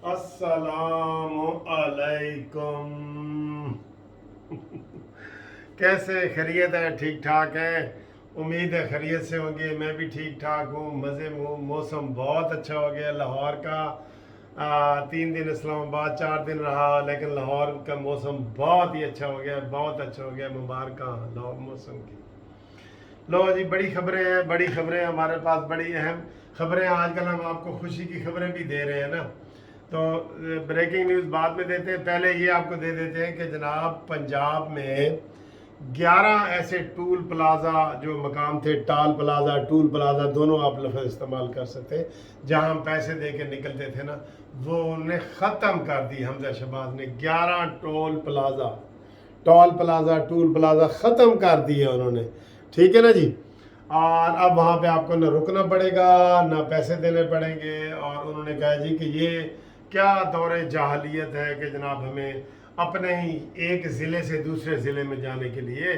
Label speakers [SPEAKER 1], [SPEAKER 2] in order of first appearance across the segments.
[SPEAKER 1] अस्सलाम अलैकुम। कैसे खैरियत है? ठीक ठाक है? उम्मीद है खैरियत से होंगे। मैं भी ठीक ठाक हूँ, मज़े में हूँ। मौसम बहुत अच्छा हो गया लाहौर का। 3 दिन इस्लामाबाद 4 दिन रहा, लेकिन लाहौर का मौसम बहुत ही अच्छा हो गया, बहुत अच्छा हो गया। मुबारक लाहौर मौसम की। लो जी, बड़ी खबरें हैं, बड़ी खबरें हमारे पास, बड़ी अहम खबरें। आजकल हम आपको खुशी की खबरें भी दे रहे हैं ना, तो ब्रेकिंग न्यूज़ बाद में देते हैं। पहले ये आपको दे देते हैं कि जनाब पंजाब में 11 ऐसे टूल प्लाज़ा जो मकाम थे, टाल प्लाज़ा, टूल प्लाज़ा, दोनों आप लफ्ज़ इस्तेमाल कर सकते हैं, जहां हम पैसे दे के निकलते थे ना, वो उन्हें ख़त्म कर दी। हमजा शहबाज ने 11 toll plaza, toll plaza, tool plaza ख़त्म कर दिए उन्होंने। ठीक है ना जी। और अब वहाँ पे आपको ना रुकना पड़ेगा, ना पैसे देने पड़ेंगे। और उन्होंने कहा जी कि ये क्या दौरे जाहलियत है कि जनाब हमें अपने ही एक ज़िले से दूसरे ज़िले में जाने के लिए,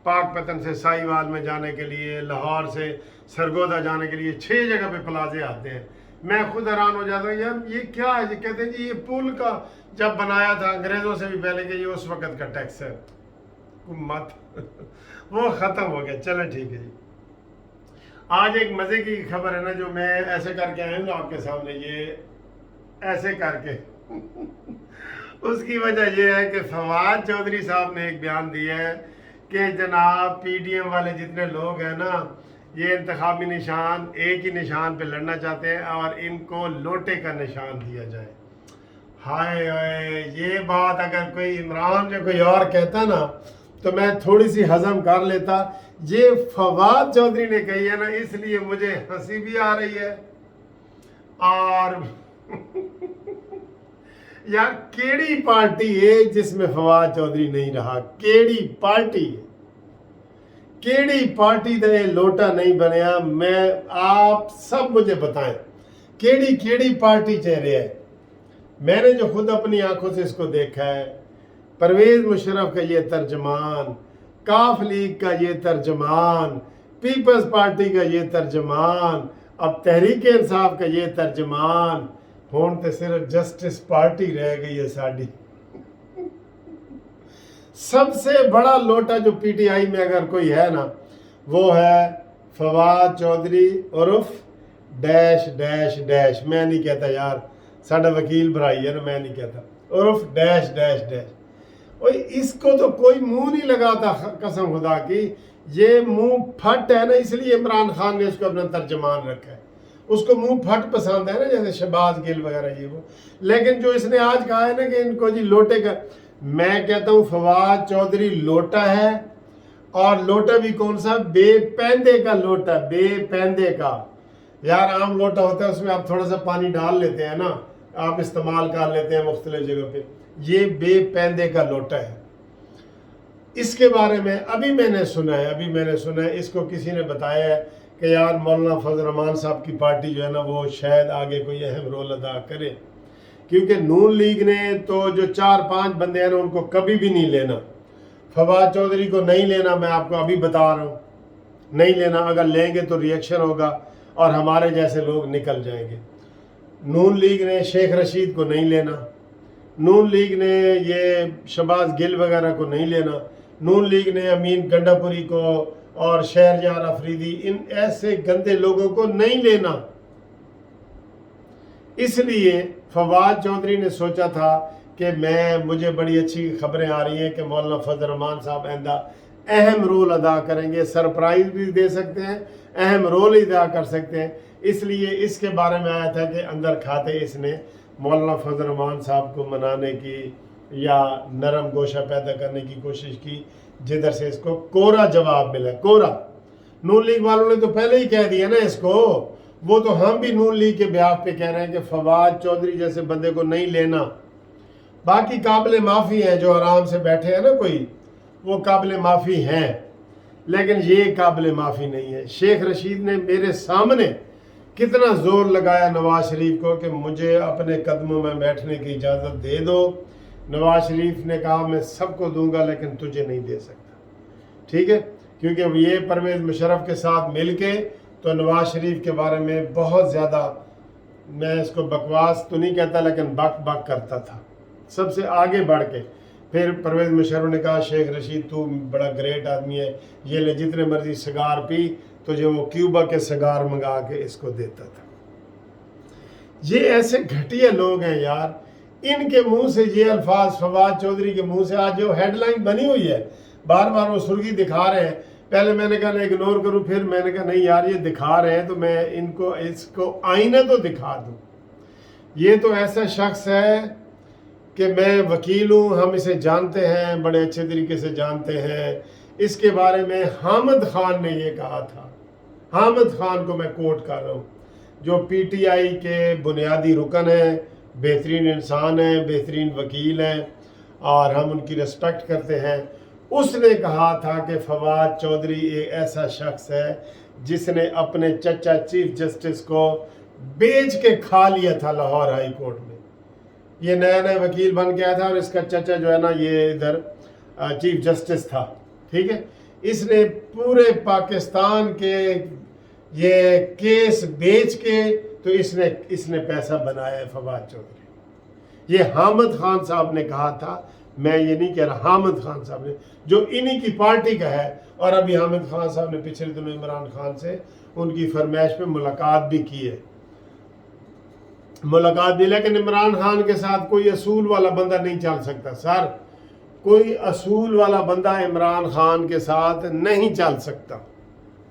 [SPEAKER 1] पाकपतन से साहिवाल में जाने के लिए, लाहौर से सरगोदा जाने के लिए 6 जगह पे प्लाजे आते हैं। मैं खुद हैरान हो जाता हूँ, यार ये क्या है जी। कहते हैं जी ये पुल का जब बनाया था अंग्रेज़ों से भी पहले, कि ये उस वक़्त का टैक्स है, मत वो ख़त्म हो गया। चलें ठीक है जी। आज एक मज़े की खबर है ना, जो मैं ऐसे करके आया हूँ ना आपके सामने, ये ऐसे करके उसकी वजह यह है कि फवाद चौधरी साहब ने एक बयान दिया है कि जनाब पीडीएम वाले जितने लोग हैं ना, ये इंतखाबी निशान एक ही निशान पे लड़ना चाहते हैं और इनको लोटे का निशान दिया जाए। हाय हाय, ये बात अगर कोई इमरान या कोई और कहता ना, तो मैं थोड़ी सी हजम कर लेता। ये फवाद चौधरी ने कही है ना, इसलिए मुझे हंसी भी आ रही है। और यार केड़ी पार्टी है जिसमें फवाद चौधरी नहीं रहा? केड़ी पार्टी है? केड़ी पार्टी का लोटा नहीं बनया? मैं आप सब मुझे बताएं, केड़ी केड़ी पार्टी चल रहा है? मैंने जो खुद अपनी आंखों से इसको देखा है, परवेज मुशर्रफ का ये तर्जमान, काफ लीग का ये तर्जमान, पीपल्स पार्टी का ये तर्जमान, अब तहरीक इंसाफ का ये तर्जमान, हुण तो सिर्फ जस्टिस पार्टी रह गई है साड़ी। सबसे बड़ा लोटा जो पीटीआई में अगर कोई है ना, वो है फवाद चौधरी उर्फ डैश डैश डैश। मैं नहीं कहता यार, साडा वकील भराई है ना, मैं नहीं कहता, उर्फ डैश डैश डैश। और इसको तो कोई मुंह नहीं लगाता, कसम खुदा की। ये मुंह फट है ना, इसलिए इमरान खान ने इसको अपना तर्जमान रखा है। उसको मुंह फट पसंद है ना, जैसे शहबाज गिल वगैरह ये वो। लेकिन जो इसने आज कहा है ना कि इनको जी लोटे का, मैं कहता हूँ फवाद चौधरी लोटा है। और लोटा भी कौन सा? बेपैंदे का लोटा, बेपैंदे का। यार आम लोटा होता है, उसमें आप थोड़ा सा पानी डाल लेते हैं ना, आप इस्तेमाल कर लेते हैं मुख्तलिफ जगह पे। ये बेपैंदे का लोटा है। इसके बारे में अभी मैंने सुना है, इसको किसी ने बताया है कि यार मौलाना फजल रहमान साहब की पार्टी जो है ना, वो शायद आगे कोई अहम रोल अदा करे, क्योंकि नून लीग ने तो जो 4-5 बंदे हैं ना, उनको कभी भी नहीं लेना। फवाद चौधरी को नहीं लेना, मैं आपको अभी बता रहा हूँ, नहीं लेना। अगर लेंगे तो रिएक्शन होगा और हमारे जैसे लोग निकल जाएंगे। नून लीग ने शेख रशीद को नहीं लेना, नून लीग ने ये शहबाज गिल वगैरह को नहीं लेना, नून लीग ने अमीन गंडापुरी को और शहरयार अफरीदी, इन ऐसे गंदे लोगों को नहीं लेना। इसलिए फवाद चौधरी ने सोचा था कि मुझे बड़ी अच्छी खबरें आ रही हैं कि मौलाना फजल रहमान साहब आइंदा अहम रोल अदा करेंगे, सरप्राइज भी दे सकते हैं, अहम रोल ही अदा कर सकते हैं। इसलिए इसके बारे में आया था कि अंदर खाते इसने मौलाना फजल रहमान साहब को मनाने की या नरम गोशा पैदा करने की कोशिश की, जिधर से इसको कोरा जवाब मिला। कोरा नून लीग वालों ने तो पहले ही कह दिया ना इसको। वो तो हम भी नून लीग के ब्याह पे कह रहे हैं कि फवाद चौधरी जैसे बंदे को नहीं लेना। बाकी काबिल माफ़ी हैं जो आराम से बैठे हैं ना, कोई वो काबिल माफ़ी हैं, लेकिन ये काबिल माफ़ी नहीं है। शेख रशीद ने मेरे सामने कितना ज़ोर लगाया नवाज शरीफ को कि मुझे अपने कदमों में बैठने की इजाज़त दे दो। नवाज शरीफ ने कहा मैं सबको दूंगा लेकिन तुझे नहीं दे सकता। ठीक है, क्योंकि ये परवेज मुशर्रफ के साथ मिल के तो नवाज शरीफ के बारे में बहुत ज़्यादा मैं इसको बकवास तो नहीं कहता, लेकिन बक बक करता था सबसे आगे बढ़ के। फिर परवेज़ मुशर्रफ ने कहा शेख रशीद तू बड़ा ग्रेट आदमी है, ये ले जितने मर्जी सिगार पी, तो जो वो क्यूबा के सिगार मंगा के इसको देता था। ये ऐसे घटिया लोग हैं यार, इनके मुंह से ये अल्फाज, फवाद चौधरी के मुंह से आज जो हेडलाइन बनी हुई है, बार बार वो सुर्खी दिखा रहे हैं। पहले मैंने कहा इग्नोर करूं, फिर मैंने कहा नहीं यार ये दिखा रहे हैं तो मैं इनको इसको आईना तो दिखा दूं। ये तो ऐसा शख्स है कि मैं वकील हूँ, हम इसे जानते हैं, बड़े अच्छे तरीके से जानते हैं। इसके बारे में हामिद खान ने ये कहा था, हामिद खान को मैं कोट कर रहा हूँ, जो पीटीआई के बुनियादी रुकन हैं, बेहतरीन इंसान हैं, बेहतरीन वकील हैं और हम उनकी रिस्पेक्ट करते हैं। उसने कहा था कि फवाद चौधरी एक ऐसा शख्स है जिसने अपने चचा चीफ जस्टिस को बेच के खा लिया था लाहौर हाई कोर्ट में। ये नया नया वकील बन गया था और इसका चचा जो है ना ये इधर चीफ जस्टिस था, ठीक है। इसने पूरे पाकिस्तान के ये केस बेच के तो इसने पैसा बनाया है फवाद चौधरी। ये हामिद खान साहब ने कहा था, मैं ये नहीं कह रहा, हामिद खान साहब ने जो इन्हीं की पार्टी का है। और अभी हामिद खान साहब ने पिछले दिनों इमरान खान से उनकी फरमाइश पे मुलाकात भी की है, मुलाकात भी। लेकिन इमरान खान के साथ कोई असूल वाला बंदा नहीं चल सकता सर, कोई असूल वाला बंदा इमरान खान के साथ नहीं चल सकता,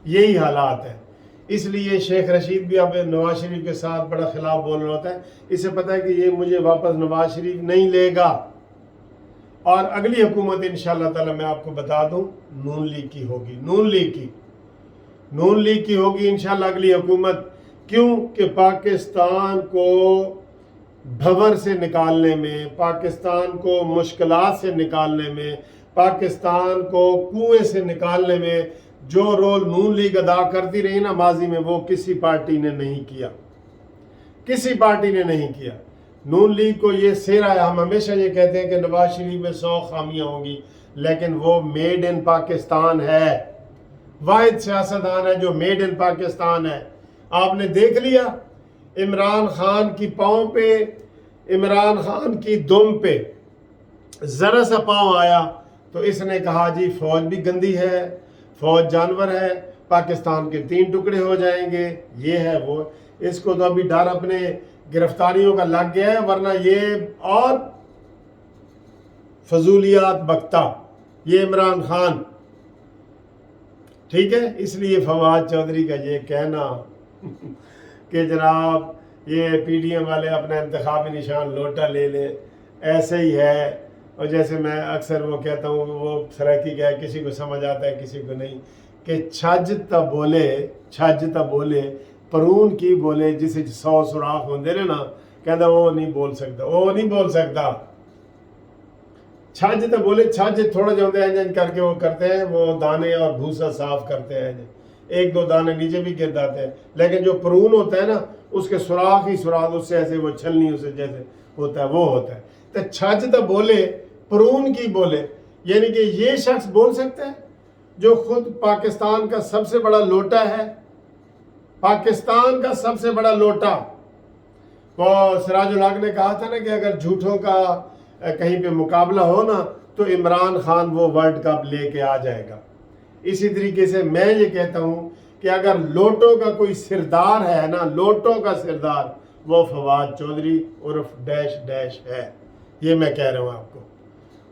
[SPEAKER 1] यही हालात है। इसलिए शेख रशीद भी अब नवाज शरीफ के साथ बड़ा खिलाफ बोल रहा होता है। इसे पता है कि ये मुझे वापस नवाज शरीफ नहीं लेगा। और अगली हुकूमत इंशाअल्लाह ताला मैं आपको बता दूं नून लीग की होगी, नून लीग की होगी इंशाअल्लाह अगली हुकूमत। क्यों कि पाकिस्तान को भंवर से निकालने में, पाकिस्तान को मुश्किलात से निकालने में, पाकिस्तान को कुएं से निकालने में जो रोल नून लीग अदा करती रही ना माजी में, वो किसी पार्टी ने नहीं किया, किसी पार्टी ने नहीं किया। नून लीग को ये सेरा है, हम हमेशा ये कहते हैं कि नवाज शरीफ में 100 खामियां होंगी, लेकिन वो मेड इन पाकिस्तान है, वाहिद सियासतदान है जो मेड इन पाकिस्तान है। आपने देख लिया इमरान खान की पाँव पे, इमरान खान की दुम पे जरा सा पाँव आया तो इसने कहा जी फौज भी गंदी है, फौज जानवर है, पाकिस्तान के 3 टुकड़े हो जाएंगे, ये है वो। इसको तो अभी डर अपने गिरफ्तारियों का लग गया है, वरना ये और फजूलियात बकता ये इमरान खान, ठीक है। इसलिए फवाद चौधरी का ये कहना कि जनाब ये पीडीएम वाले अपना इंतखाबी निशान लोटा ले लें, ऐसे ही है। और जैसे मैं अक्सर वो कहता हूँ, वो सराकी का है, किसी को समझ आता है किसी को नहीं, कि छज त बोले परून की बोले, जिसे 100 सुराख होंगे ने ना, कहता वो नहीं बोल सकता, वो नहीं बोल सकता। छज तो बोले, छज थोड़ा जो होते हैं करके वो करते हैं, वो दाने और भूसा साफ करते हैं, 1-2 दाने नीचे भी गिर जाते हैं। लेकिन जो परून होता है ना, उसके सुराख ही सुराख, उससे ऐसे वो छलनी उसे जैसे होता है वो होता है। तो छज तो बोले परून की बोले, यानी कि ये शख्स बोल सकता है जो खुद पाकिस्तान का सबसे बड़ा लोटा है, पाकिस्तान का सबसे बड़ा लोटा। वो सिराजुल हक ने कहा था ना कि अगर झूठों का कहीं पे मुकाबला हो ना तो इमरान खान वो वर्ल्ड कप लेके आ जाएगा। इसी तरीके से मैं ये कहता हूँ कि अगर लोटों का कोई सिरदार है ना, लोटों का सिरदार, वो फवाद चौधरी उर्फ डैश डैश है, ये मैं कह रहा हूँ आपको।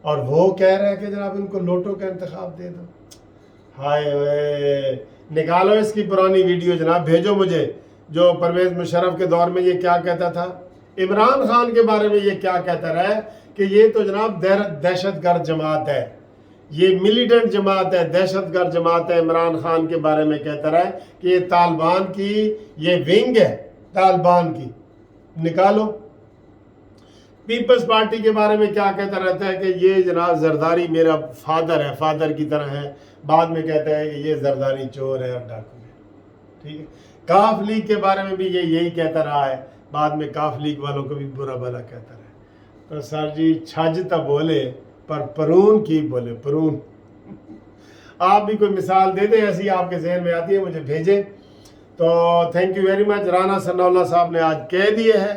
[SPEAKER 1] और वो कह रहा है कि जनाब इनको लोटों का इंतखाब दे दो। हाय वे, निकालो इसकी पुरानी वीडियो जनाब, भेजो मुझे, जो परवेज़ मुशर्रफ के दौर में ये क्या कहता था, इमरान खान के बारे में ये क्या कहता रहा है कि ये तो जनाब दहशतगर्द जमात है, ये मिलिटेंट जमात है, दहशतगर्द जमात है। इमरान खान के बारे में कहता रहा है कि ये तालिबान की ये विंग है, तालिबान की, निकालो। पीपल्स पार्टी के बारे में क्या कहता रहता है कि ये जनाब जरदारी मेरा फादर है, फादर की तरह है। बाद में कहता है कि ये जरदारी चोर है और डाकू है, ठीक है। काफ लीग के बारे में भी ये यही कहता रहा है, बाद में काफ लीग वालों को भी बुरा भला कहता रहा। तो सर जी छज तो बोले पर परून की बोले, परून। आप भी कोई मिसाल दे दें ऐसी आपके जहन में आती है, मुझे भेजें تو thank you very much. Rana Sanaullah صاحب نے آج کہہ دیے ہے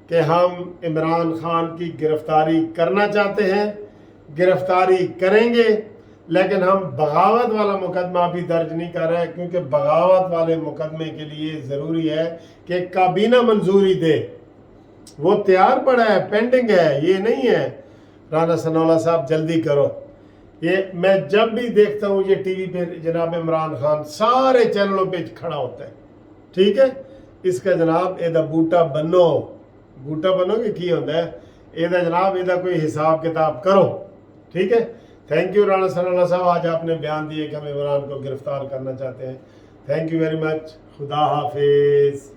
[SPEAKER 1] کہ ہم عمران خان کی گرفتاری کرنا چاہتے ہیں, گرفتاری کریں گے, لیکن ہم بغاوت والا مقدمہ ابھی درج نہیں کر رہے, کیونکہ بغاوت والے مقدمے کے لیے ضروری ہے کہ کابینہ منظوری دے. وہ تیار پڑا ہے, پینڈنگ ہے, یہ نہیں ہے. رانا ثناءاللہ صاحب جلدی کرو. یہ میں جب بھی دیکھتا ہوں یہ ٹی وی پہ جناب عمران خان سارے چینلوں پہ کھڑا ہوتا ہے, ٹھیک ہے. اس کا جناب یہ بوٹا بنو کہ کی ہوتا ہے یہ جناب یہ کوئی حساب کتاب کرو, ٹھیک ہے. تھینک یو رانا ثناءاللہ صاحب, آج آپ نے بیان دیے کہ ہم عمران کو گرفتار کرنا چاہتے ہیں. Thank you very much. خدا حافظ.